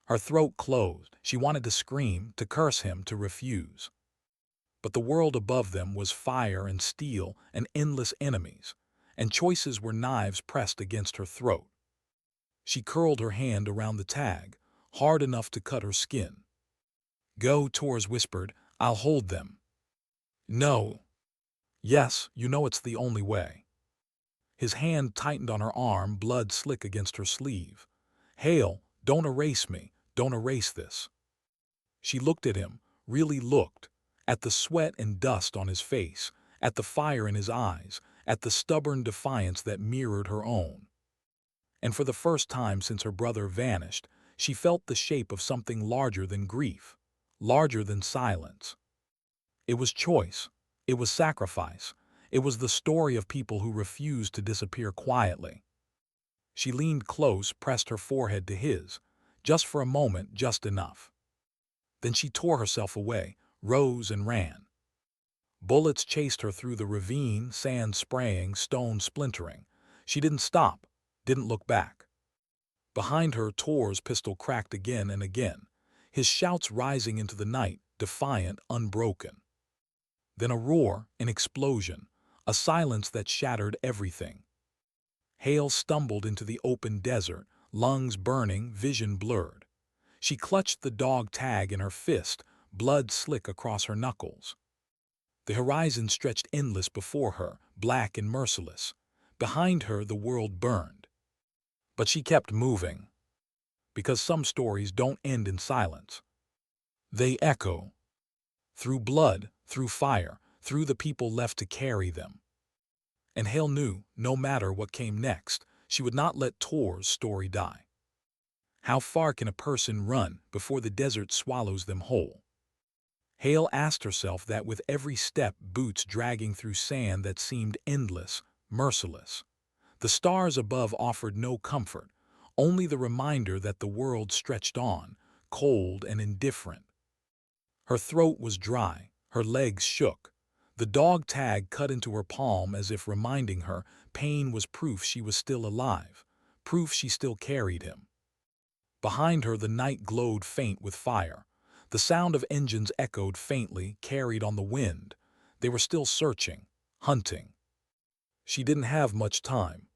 Her throat closed. She wanted to scream, to curse him, to refuse. But the world above them was fire and steel and endless enemies, and choices were knives pressed against her throat. She curled her hand around the tag, hard enough to cut her skin. "Go," Tors whispered. "I'll hold them." "No." "Yes, you know it's the only way." His hand tightened on her arm, blood slick against her sleeve. "Hale, don't erase me. Don't erase this." She looked at him, really looked, at the sweat and dust on his face, at the fire in his eyes, at the stubborn defiance that mirrored her own. And for the first time since her brother vanished, she felt the shape of something larger than grief. larger than silence. It was choice. It was sacrifice. It was the story of people who refused to disappear quietly. She leaned close, pressed her forehead to his. Just for a moment, just enough. Then she tore herself away, rose and ran. Bullets chased her through the ravine, sand spraying, stone splintering. She didn't stop, didn't look back. Behind her, Tor's pistol cracked again and again, his shouts rising into the night, defiant, unbroken. Then a roar, an explosion, a silence that shattered everything. Hale stumbled into the open desert, lungs burning, vision blurred. She clutched the dog tag in her fist, blood slick across her knuckles. The horizon stretched endless before her, black and merciless. Behind her, the world burned. But she kept moving. Because some stories don't end in silence. They echo. Through blood, through fire, through the people left to carry them. And Hale knew, no matter what came next, she would not let Tor's story die. How far can a person run before the desert swallows them whole? Hale asked herself that with every step, boots dragging through sand that seemed endless, merciless. The stars above offered no comfort, only the reminder that the world stretched on, cold and indifferent. Her throat was dry, her legs shook. The dog tag cut into her palm as if reminding her pain was proof she was still alive, proof she still carried him. Behind her, the night glowed faint with fire. The sound of engines echoed faintly, carried on the wind. They were still searching, hunting. She didn't have much time.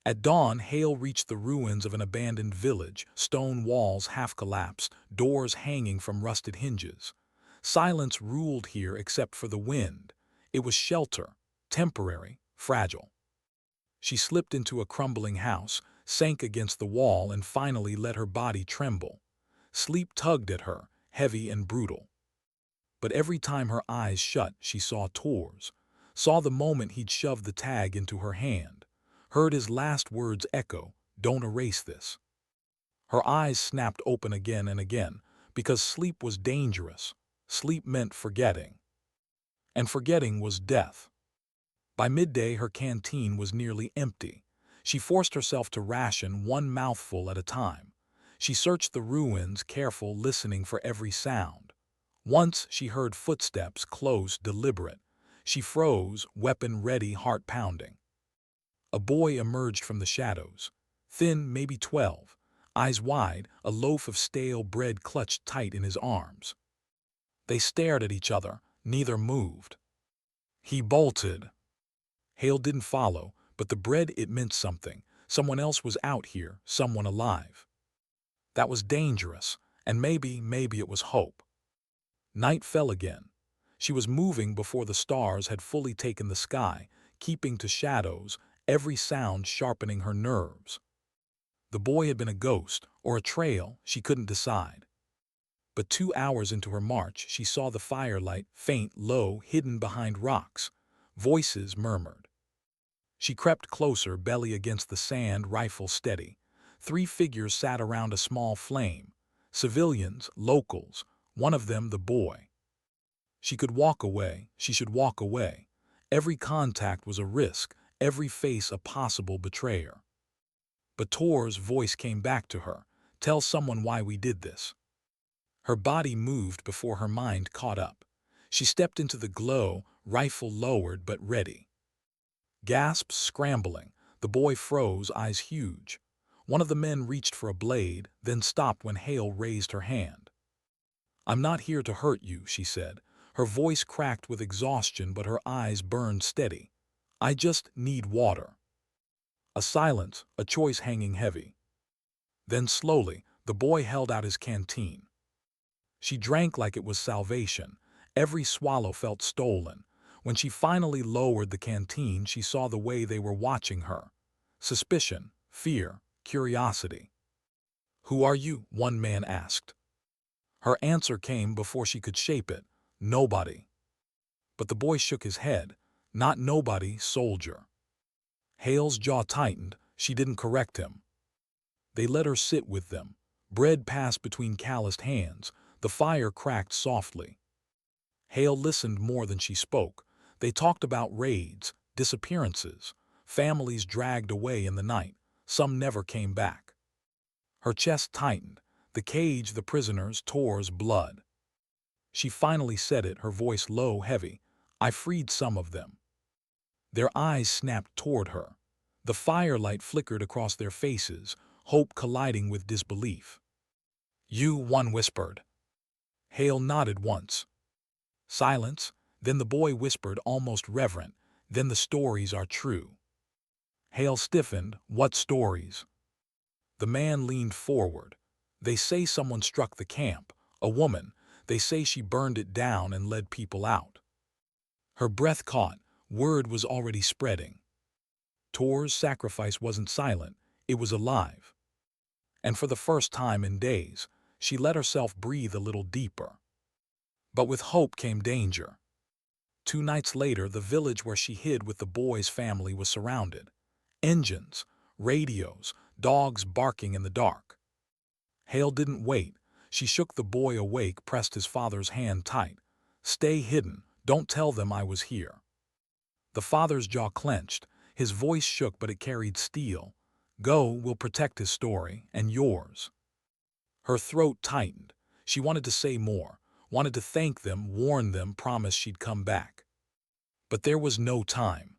At dawn, Hale reached the ruins of an abandoned village, stone walls half collapsed, doors hanging from rusted hinges. Silence ruled here except for the wind. It was shelter, temporary, fragile. She slipped into a crumbling house, sank against the wall, and finally let her body tremble. Sleep tugged at her, heavy and brutal. But every time her eyes shut, she saw Tor's, saw the moment he'd shoved the tag into her hand, heard his last words echo, "Don't erase this." Her eyes snapped open again and again, because sleep was dangerous. Sleep meant forgetting. And forgetting was death. By midday, her canteen was nearly empty. She forced herself to ration one mouthful at a time. She searched the ruins, careful, listening for every sound. Once she heard footsteps, close, deliberate. She froze, weapon ready, heart pounding. A boy emerged from the shadows. Thin, maybe 12, eyes wide, a loaf of stale bread clutched tight in his arms. They stared at each other, neither moved. He bolted. Hale didn't follow, but the bread, it meant something. Someone else was out here, someone alive. That was dangerous, and maybe it was hope. Night fell again. She was moving before the stars had fully taken the sky, keeping to shadows, every sound sharpening her nerves. The boy had been a ghost, or a trail, she couldn't decide. But 2 hours into her march, she saw the firelight, faint, low, hidden behind rocks. Voices murmured. She crept closer, belly against the sand, rifle steady. 3 figures sat around a small flame. Civilians, locals, one of them the boy. She could walk away, she should walk away. Every contact was a risk, every face a possible betrayer. But Tor's voice came back to her. "Tell someone why we did this." Her body moved before her mind caught up. She stepped into the glow, rifle lowered but ready. Gasps, scrambling. The boy froze, eyes huge. One of the men reached for a blade, then stopped when Hale raised her hand. "I'm not here to hurt you," she said. Her voice cracked with exhaustion, but her eyes burned steady. "I just need water." A silence, a choice hanging heavy. Then slowly, the boy held out his canteen. She drank like it was salvation. Every swallow felt stolen. When she finally lowered the canteen, she saw the way they were watching her. Suspicion, fear, curiosity. "Who are you?" one man asked. Her answer came before she could shape it. "Nobody." But the boy shook his head. "Not nobody, soldier." Hale's jaw tightened. She didn't correct him. They let her sit with them. Bread passed between calloused hands. The fire cracked softly. Hale listened more than she spoke. They talked about raids, disappearances, families dragged away in the night. Some never came back. Her chest tightened. The cage the prisoners tore's blood. She finally said it, her voice low, heavy. I freed some of them. Their eyes snapped toward her. The firelight flickered across their faces, hope colliding with disbelief. You, one whispered. Hale nodded once. Silence, then the boy whispered, almost reverent, then the stories are true. Hale stiffened. What stories? The man leaned forward. They say someone struck the camp, a woman. They say she burned it down and led people out. Her breath caught. Word was already spreading. Tor's sacrifice wasn't silent, it was alive. And for the first time in days, she let herself breathe a little deeper. But with hope came danger. 2 nights later, the village where she hid with the boy's family was surrounded. Engines, radios, dogs barking in the dark. Hale didn't wait. She shook the boy awake, pressed his father's hand tight. Stay hidden, don't tell them I was here. The father's jaw clenched. His voice shook, but it carried steel. Go, we'll protect his story, and yours. Her throat tightened. She wanted to say more, wanted to thank them, warn them, promise she'd come back. But there was no time.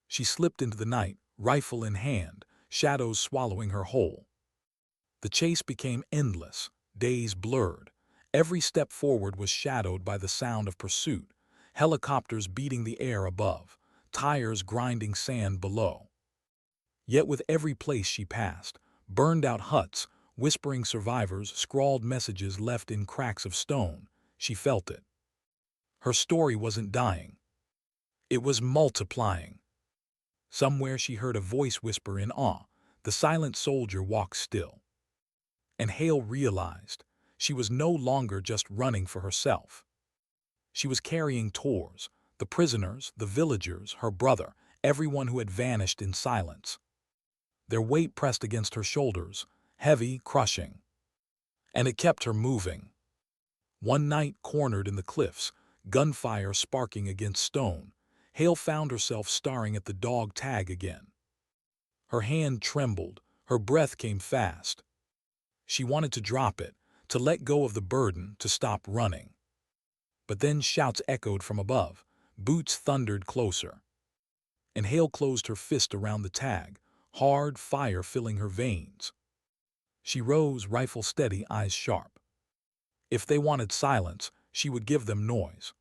She slipped into the night, rifle in hand, shadows swallowing her whole. The chase became endless, days blurred. Every step forward was shadowed by the sound of pursuit, helicopters beating the air above, tires grinding sand below. Yet with every place she passed, burned-out huts, whispering survivors, scrawled messages left in cracks of stone, she felt it. Her story wasn't dying. It was multiplying. Somewhere she heard a voice whisper in awe, the silent soldier walked still. And Hale realized she was no longer just running for herself. She was carrying Tor's, the prisoners, the villagers, her brother, everyone who had vanished in silence. Their weight pressed against her shoulders, heavy, crushing. And it kept her moving. One night, cornered in the cliffs, gunfire sparking against stone, Hale found herself staring at the dog tag again. Her hand trembled, her breath came fast. She wanted to drop it, to let go of the burden, to stop running. But then shouts echoed from above, boots thundered closer. And Hale closed her fist around the tag, hard fire filling her veins. She rose, rifle steady, eyes sharp. If they wanted silence, she would give them noise.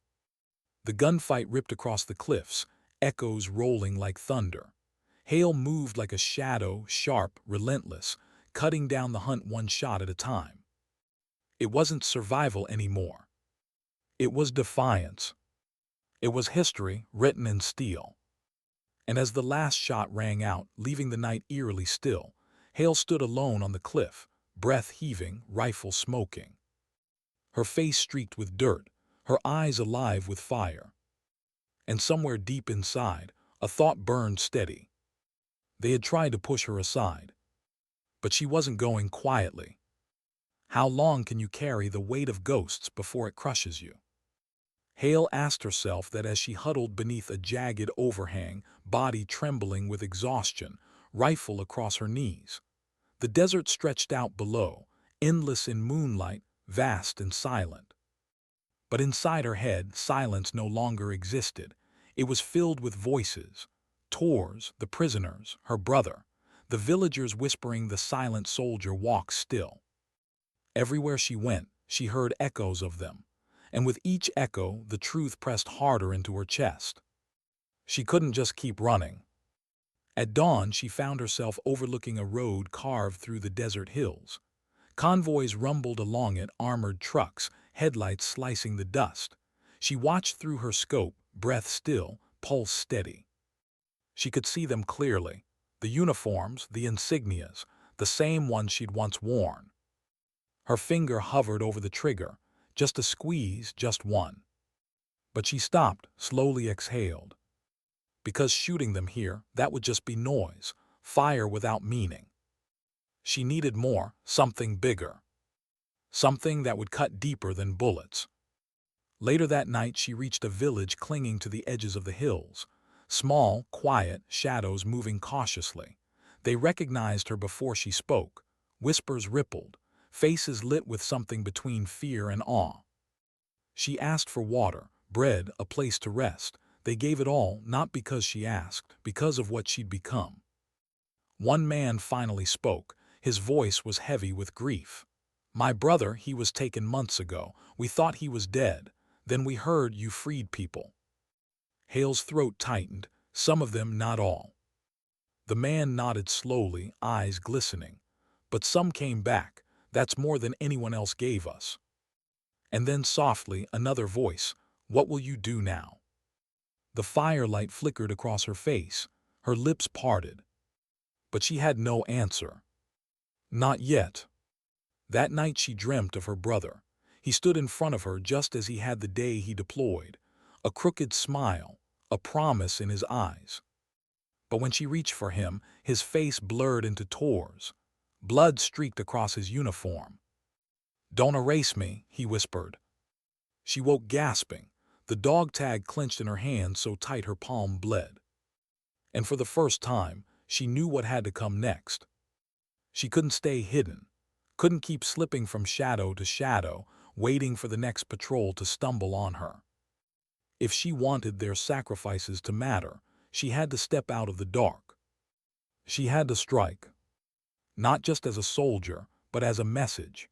The gunfight ripped across the cliffs, echoes rolling like thunder. Hale moved like a shadow, sharp, relentless, cutting down the hunt one shot at a time. It wasn't survival anymore. It was defiance. It was history written in steel. And as the last shot rang out, leaving the night eerily still, Hale stood alone on the cliff, breath heaving, rifle smoking. Her face streaked with dirt, her eyes alive with fire. And somewhere deep inside, a thought burned steady. They had tried to push her aside. But she wasn't going quietly. How long can you carry the weight of ghosts before it crushes you? Hale asked herself that as she huddled beneath a jagged overhang, body trembling with exhaustion, rifle across her knees. The desert stretched out below, endless in moonlight, vast and silent. But inside her head, silence no longer existed. It was filled with voices. Tor's, the prisoners, her brother, the villagers whispering the silent soldier walks still. Everywhere she went, she heard echoes of them. And with each echo, the truth pressed harder into her chest. She couldn't just keep running. At dawn, she found herself overlooking a road carved through the desert hills. Convoys rumbled along it, armored trucks, headlights slicing the dust. She watched through her scope, breath still, pulse steady. She could see them clearly, the uniforms, the insignias, the same ones she'd once worn. Her finger hovered over the trigger, just a squeeze, just one. But she stopped, slowly exhaled. Because shooting them here, that would just be noise, fire without meaning. She needed more, something bigger. something that would cut deeper than bullets. Later that night she reached a village clinging to the edges of the hills. Small, quiet, shadows moving cautiously. They recognized her before she spoke. Whispers rippled, faces lit with something between fear and awe. She asked for water, bread, a place to rest. They gave it all, not because she asked, because of what she'd become. One man finally spoke. His voice was heavy with grief. "My brother, he was taken months ago. We thought he was dead. Then we heard you freed people." Hale's throat tightened, some of them, not all. The man nodded slowly, eyes glistening. "But some came back. That's more than anyone else gave us." And then softly, another voice, "What will you do now?" The firelight flickered across her face. Her lips parted. But she had no answer. Not yet. That night she dreamt of her brother. He stood in front of her just as he had the day he deployed. A crooked smile, a promise in his eyes. But when she reached for him, his face blurred into tores. Blood streaked across his uniform. "Don't erase me," he whispered. She woke gasping, the dog tag clenched in her hand so tight her palm bled. And for the first time, she knew what had to come next. She couldn't stay hidden, couldn't keep slipping from shadow to shadow, waiting for the next patrol to stumble on her. If she wanted their sacrifices to matter, she had to step out of the dark. She had to strike. Not just as a soldier, but as a message.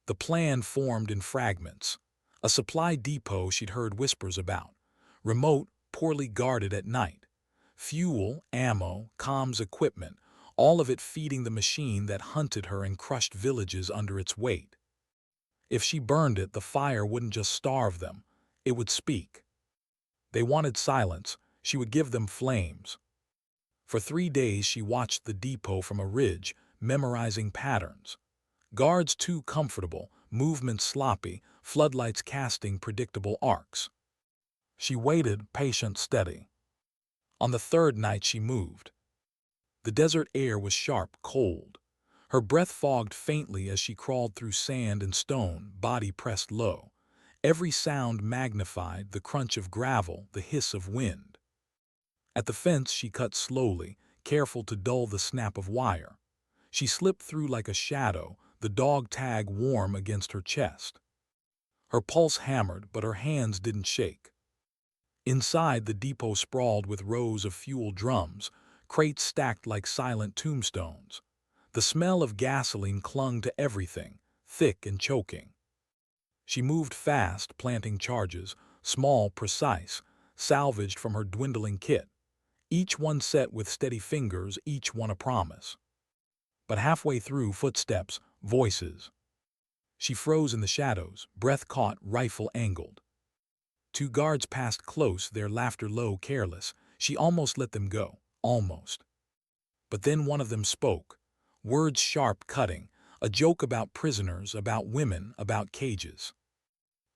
The plan formed in fragments. A supply depot she'd heard whispers about. Remote, poorly guarded at night. Fuel, ammo, comms equipment, all of it feeding the machine that hunted her and crushed villages under its weight. If she burned it, the fire wouldn't just starve them, it would speak. They wanted silence, she would give them flames. For 3 days she watched the depot from a ridge, memorizing patterns. Guards too comfortable, movements sloppy, floodlights casting predictable arcs. She waited, patient, steady. On the 3rd night she moved. The desert air was sharp, cold. Her breath fogged faintly as she crawled through sand and stone, body pressed low. Every sound magnified, the crunch of gravel, the hiss of wind. At the fence she cut slowly, careful to dull the snap of wire. She slipped through like a shadow, the dog tag warm against her chest. Her pulse hammered, but her hands didn't shake. Inside, the depot sprawled with rows of fuel drums, crates stacked like silent tombstones. The smell of gasoline clung to everything, thick and choking. She moved fast, planting charges, small, precise, salvaged from her dwindling kit. Each one set with steady fingers, each one a promise. But halfway through, footsteps, voices. She froze in the shadows, breath caught, rifle angled. 2 guards passed close, their laughter low, careless. She almost let them go, almost. But then one of them spoke, words sharp, cutting, a joke about prisoners, about women, about cages.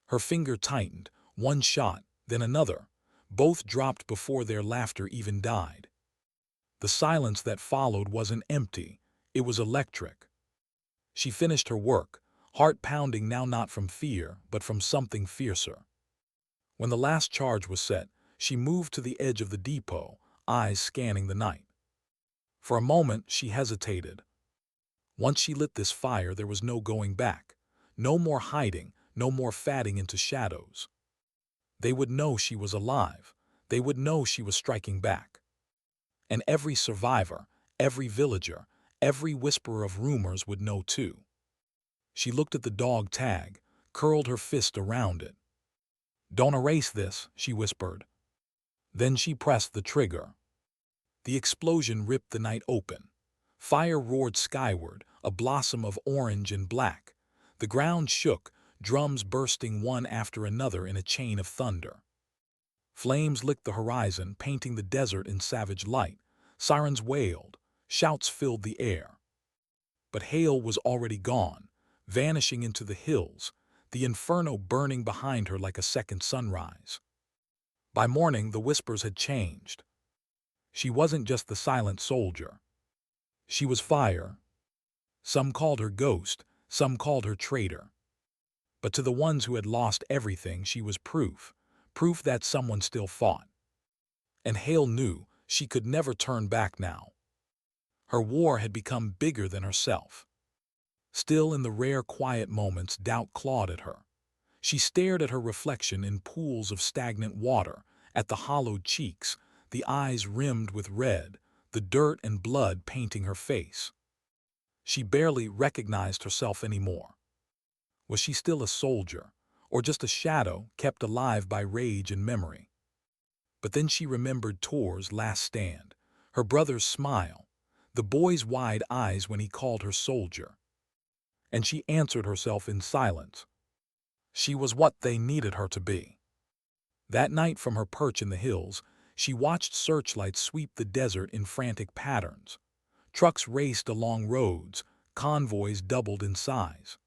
Her finger tightened, one shot, then another. Both dropped before their laughter even died. The silence that followed wasn't empty, it was electric. She finished her work, heart pounding now not from fear, but from something fiercer. When the last charge was set, she moved to the edge of the depot, eyes scanning the night. For a moment she hesitated. Once she lit this fire, there was no going back. No more hiding, no more fading into shadows. They would know she was alive. They would know she was striking back. And every survivor, every villager, every whisperer of rumors would know too. She looked at the dog tag, curled her fist around it. "Don't erase this," she whispered. Then she pressed the trigger. The explosion ripped the night open. Fire roared skyward, a blossom of orange and black. The ground shook, drums bursting one after another in a chain of thunder. Flames licked the horizon, painting the desert in savage light. Sirens wailed, shouts filled the air. But Hale was already gone, vanishing into the hills, the inferno burning behind her like a second sunrise. By morning, the whispers had changed. She wasn't just the silent soldier. She was fire. Some called her ghost, Some called her traitor. But to the ones who had lost everything, she was proof that someone still fought. And Hale knew she could never turn back now. Her war had become bigger than herself. Still, in the rare quiet moments, doubt clawed at her. She stared at her reflection in pools of stagnant water, at the hollowed cheeks, the eyes rimmed with red, the dirt and blood painting her face. She barely recognized herself anymore. Was she still a soldier, or just a shadow kept alive by rage and memory? But then she remembered Tor's last stand, her brother's smile, the boy's wide eyes when he called her soldier. And she answered herself in silence. She was what they needed her to be. That night from her perch in the hills, she watched searchlights sweep the desert in frantic patterns. Trucks raced along roads, convoys doubled in size.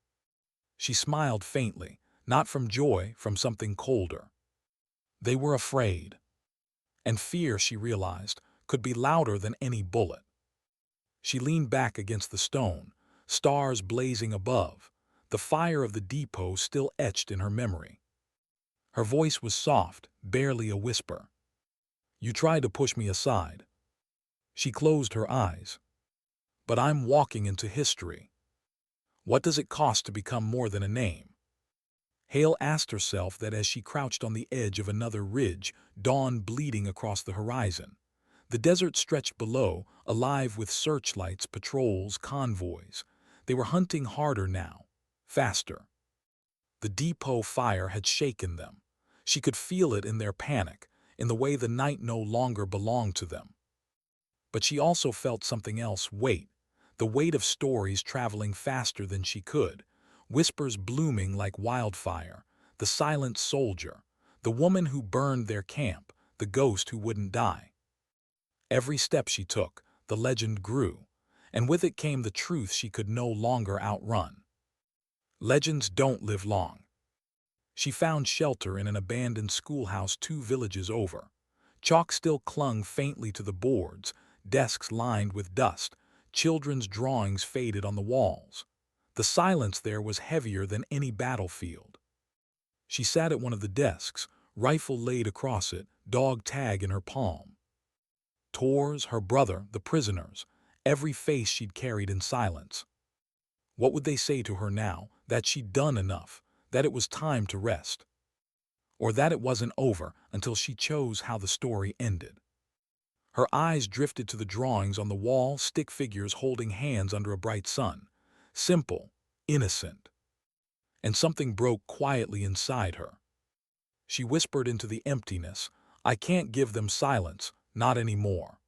She smiled faintly, not from joy, from something colder. They were afraid. And fear, she realized, could be louder than any bullet. She leaned back against the stone, stars blazing above, the fire of the depot still etched in her memory. Her voice was soft, barely a whisper. "You tried to push me aside." She closed her eyes. "But I'm walking into history. What does it cost to become more than a name?" Hale asked herself that as she crouched on the edge of another ridge, dawn bleeding across the horizon. The desert stretched below, alive with searchlights, patrols, convoys. They were hunting harder now, faster. The depot fire had shaken them. She could feel it in their panic, in the way the night no longer belonged to them. But she also felt something else, weight, the weight of stories traveling faster than she could, whispers blooming like wildfire, the silent soldier, the woman who burned their camp, the ghost who wouldn't die. Every step she took, the legend grew, and with it came the truth she could no longer outrun. Legends don't live long. She found shelter in an abandoned schoolhouse 2 villages over. Chalk still clung faintly to the boards, desks lined with dust, children's drawings faded on the walls. The silence there was heavier than any battlefield. She sat at one of the desks, rifle laid across it, dog tag in her palm. Tor's, her brother, the prisoners, every face she'd carried in silence. What would they say to her now, that she'd done enough, that it was time to rest? Or that it wasn't over until she chose how the story ended? Her eyes drifted to the drawings on the wall, stick figures holding hands under a bright sun. Simple, innocent. And something broke quietly inside her. She whispered into the emptiness, "I can't give them silence, not anymore."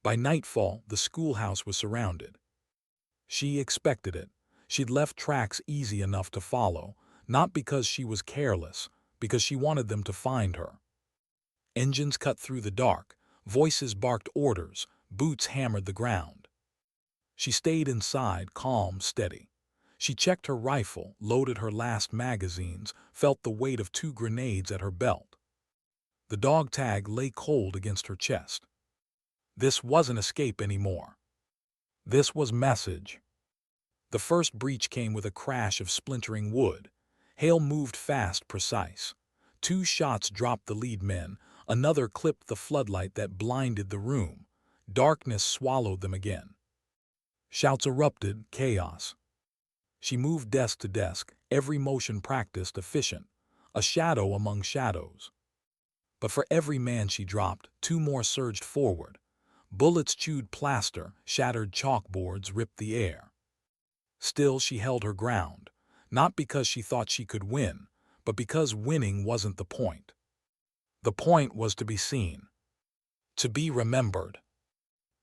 By nightfall, the schoolhouse was surrounded. She expected it. She'd left tracks easy enough to follow, not because she was careless, because she wanted them to find her. Engines cut through the dark, voices barked orders, boots hammered the ground. She stayed inside, calm, steady. She checked her rifle, loaded her last magazines, felt the weight of 2 grenades at her belt. The dog tag lay cold against her chest. This wasn't escape anymore. This was message. The first breach came with a crash of splintering wood. Hale moved fast, precise. 2 shots dropped the lead men, another clipped the floodlight that blinded the room. Darkness swallowed them again. Shouts erupted, chaos. She moved desk to desk, every motion practiced, efficient, a shadow among shadows. But for every man she dropped, 2 more surged forward. Bullets chewed plaster, shattered chalkboards, ripped the air. Still she held her ground, not because she thought she could win, but because winning wasn't the point. The point was to be seen, to be remembered.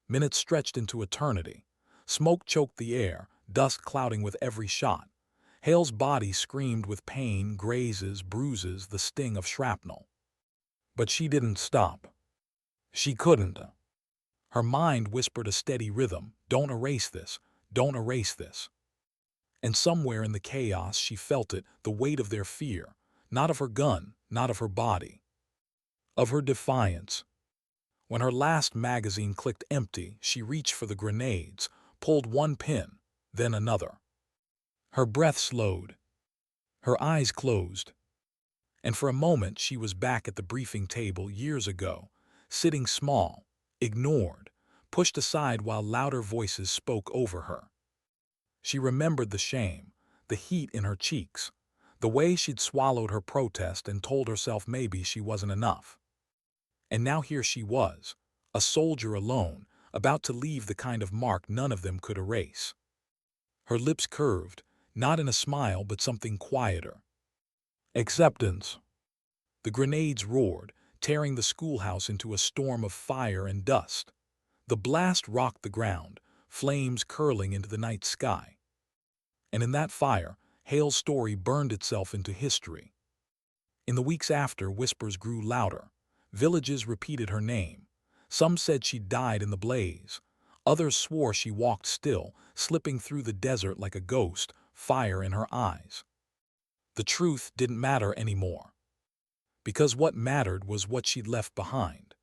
Minutes stretched into eternity. Smoke choked the air, dust clouding with every shot. Hale's body screamed with pain, grazes, bruises, the sting of shrapnel. But she didn't stop. She couldn't. Her mind whispered a steady rhythm, "Don't erase this, don't erase this." And somewhere in the chaos she felt it, the weight of their fear, not of her gun, not of her body, of her defiance. When her last magazine clicked empty, she reached for the grenades, pulled one pin, then another. Her breath slowed, her eyes closed, and for a moment she was back at the briefing table years ago, sitting small, ignored, pushed aside while louder voices spoke over her. She remembered the shame, the heat in her cheeks, the way she'd swallowed her protest and told herself maybe she wasn't enough. And now here she was, a soldier alone, about to leave the kind of mark none of them could erase. Her lips curved, not in a smile but something quieter. Acceptance. The grenades roared, tearing the schoolhouse into a storm of fire and dust. The blast rocked the ground, flames curling into the night sky. And in that fire, Hale's story burned itself into history. In the weeks after, whispers grew louder. Villages repeated her name. Some said she died in the blaze. Others swore she walked still, slipping through the desert like a ghost, fire in her eyes. The truth didn't matter anymore, because what mattered was what she'd left behind.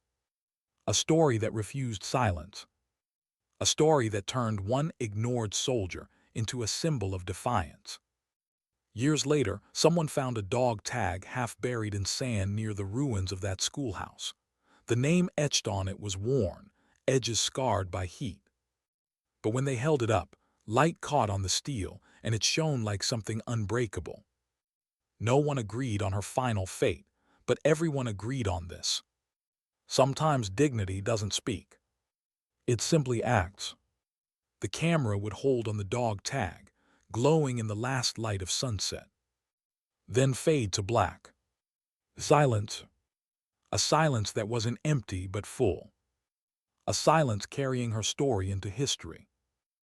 A story that refused silence. A story that turned one ignored soldier into a symbol of defiance. Years later, someone found a dog tag half buried in sand near the ruins of that schoolhouse. The name etched on it was worn, edges scarred by heat. But when they held it up, light caught on the steel, and it shone like something unbreakable. No one agreed on her final fate, but everyone agreed on this. Sometimes dignity doesn't speak. It simply acts. The camera would hold on the dog tag, glowing in the last light of sunset. Then fade to black. Silence. A silence that wasn't empty but full. A silence carrying her story into history.